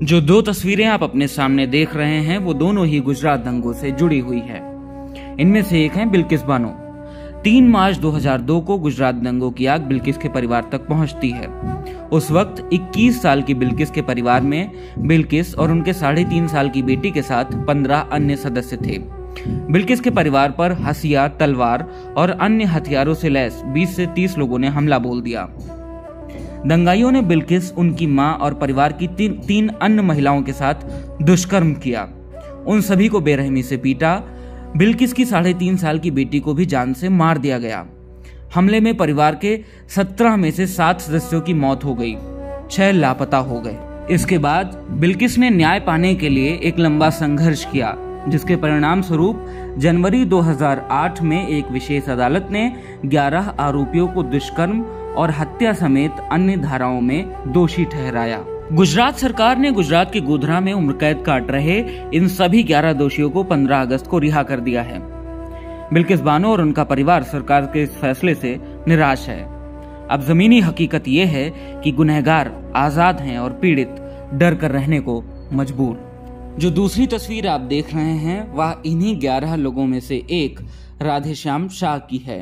जो दो तस्वीरें आप अपने सामने देख रहे हैं वो दोनों ही गुजरात दंगों से जुड़ी हुई है। इनमें से एक है बिल्किस बानो। 3 मार्च 2002 को गुजरात दंगों की आग बिल्किस के परिवार तक पहुंचती है। उस वक्त 21 साल की बिल्किस के परिवार में बिल्किस और उनके 3.5 साल की बेटी के साथ 15 अन्य सदस्य थे। बिल्किस के परिवार पर हसिया, तलवार और अन्य हथियारों से लैस 20 से 30 लोगों ने हमला बोल दिया। दंगाइयों ने बिल्किस, उनकी मां और परिवार की तीन अन्य महिलाओं के साथ दुष्कर्म किया। उन सभी को बेरहमी से पीटा। बिल्किस की 3.5 साल की बेटी को भी जान से मार दिया गया। हमले में परिवार के 17 में से 7 सदस्यों की मौत हो गई, 6 लापता हो गए। इसके बाद बिल्किस ने न्याय पाने के लिए एक लंबा संघर्ष किया, जिसके परिणाम स्वरूप जनवरी 2008 में एक विशेष अदालत ने 11 आरोपियों को दुष्कर्म और हत्या समेत अन्य धाराओं में दोषी ठहराया। गुजरात सरकार ने गुजरात के गोधरा में उम्र कैद काट रहे इन सभी 11 दोषियों को 15 अगस्त को रिहा कर दिया है। बिल्किस बानो और उनका परिवार सरकार के इस फैसले से निराश है। अब जमीनी हकीकत ये है कि गुनहगार आजाद हैं और पीड़ित डर कर रहने को मजबूर। जो दूसरी तस्वीर आप देख रहे हैं वह इन्हीं 11 लोगों में से एक राधेश्याम शाह की है।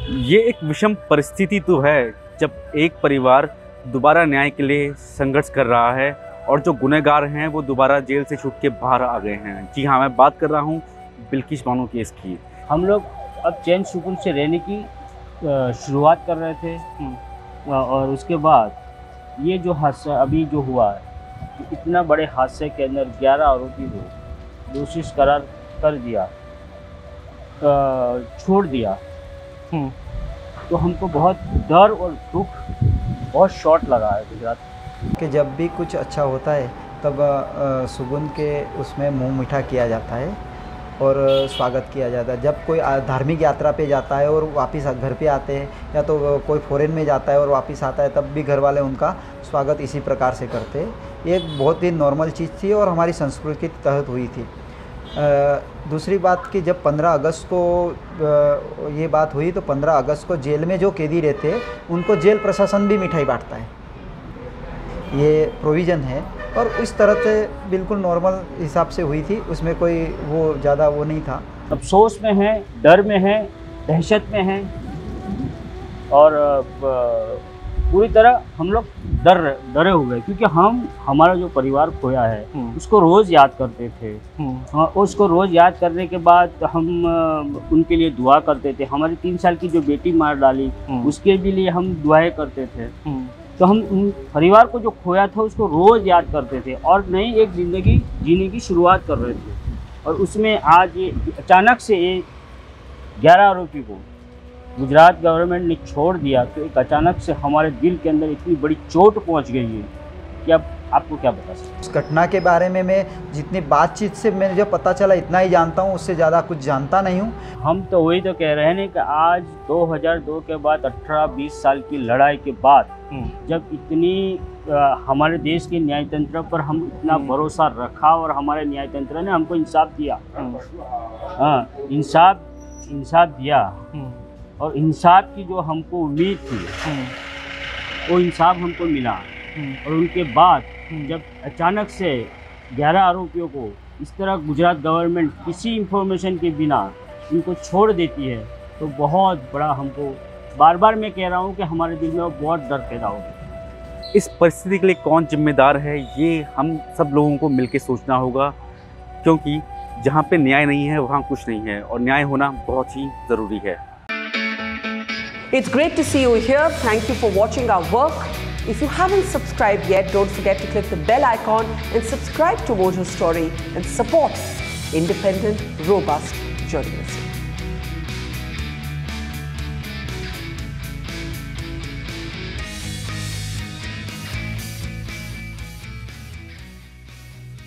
ये एक विषम परिस्थिति तो है जब एक परिवार दोबारा न्याय के लिए संघर्ष कर रहा है और जो गुनहगार हैं वो दोबारा जेल से छूट के बाहर आ गए हैं। जी हाँ, मैं बात कर रहा हूँ बिल्किस बानो केस की। हम लोग अब चैन सुकून से रहने की शुरुआत कर रहे थे और उसके बाद ये जो हादसा अभी जो हुआ है, इतना बड़े हादसे के अंदर 11 आरोपी को दोषी करार कर दिया, छोड़ दिया, तो हमको बहुत डर और दुख, बहुत शॉट लगा है गुजरात कि जब भी कुछ अच्छा होता है तब सुगुन के उसमें मुंह मीठा किया जाता है और स्वागत किया जाता है। जब कोई धार्मिक यात्रा पे जाता है और वापस घर पे आते हैं, या तो कोई फॉरेन में जाता है और वापस आता है, तब भी घर वाले उनका स्वागत इसी प्रकार से करते हैं। ये एक बहुत ही नॉर्मल चीज़ थी और हमारी संस्कृति के तहत हुई थी। दूसरी बात कि जब 15 अगस्त को ये बात हुई तो 15 अगस्त को जेल में जो कैदी रहते हैं उनको जेल प्रशासन भी मिठाई बांटता है, ये प्रोविज़न है। और इस तरह से बिल्कुल नॉर्मल हिसाब से हुई थी, उसमें कोई वो ज़्यादा वो नहीं था। अफसोस में है, डर में है, दहशत में है और पूरी तरह हम लोग डरे हुए, क्योंकि हमारा जो परिवार खोया है उसको रोज़ याद करते थे। उसको रोज़ याद करने के बाद हम उनके लिए दुआ करते थे। हमारी 3 साल की जो बेटी मार डाली उसके भी लिए हम दुआएं करते थे। तो हम उन परिवार को जो खोया था उसको रोज़ याद करते थे और नई एक ज़िंदगी जीने की शुरुआत कर रहे थे। और उसमें आज ये अचानक से 11 आरोपी को गुजरात गवर्नमेंट ने छोड़ दिया, तो एक अचानक से हमारे दिल के अंदर इतनी बड़ी चोट पहुंच गई है कि अब आपको क्या बता सकते। उस घटना के बारे में मैं जितनी बातचीत से मैंने जो पता चला इतना ही जानता हूँ, उससे ज़्यादा कुछ जानता नहीं हूँ। हम तो वही तो कह रहे हैं कि आज 2002 के बाद 18-20 साल की लड़ाई के बाद जब इतनी हमारे देश के न्याय तंत्र पर हम इतना भरोसा रखा और हमारे न्याय तंत्र ने हमको इंसाफ दिया, हाँ इंसाफ दिया और इंसाफ की जो हमको उम्मीद थी वो इंसाफ हमको मिला। और उनके बाद जब अचानक से 11 आरोपियों को इस तरह गुजरात गवर्नमेंट किसी इंफॉर्मेशन के बिना इनको छोड़ देती है, तो बहुत बड़ा हमको, बार बार मैं कह रहा हूँ कि हमारे दिल में बहुत डर पैदा हो गया। इस परिस्थिति के लिए कौन जिम्मेदार है, ये हम सब लोगों को मिलकर सोचना होगा, क्योंकि जहाँ पे न्याय नहीं है वहाँ कुछ नहीं है और न्याय होना बहुत ही ज़रूरी है। It's great to see you here. Thank you for watching our work. If you haven't subscribed yet, don't forget to click the bell icon and subscribe to Mojo Story and support independent, robust journalism.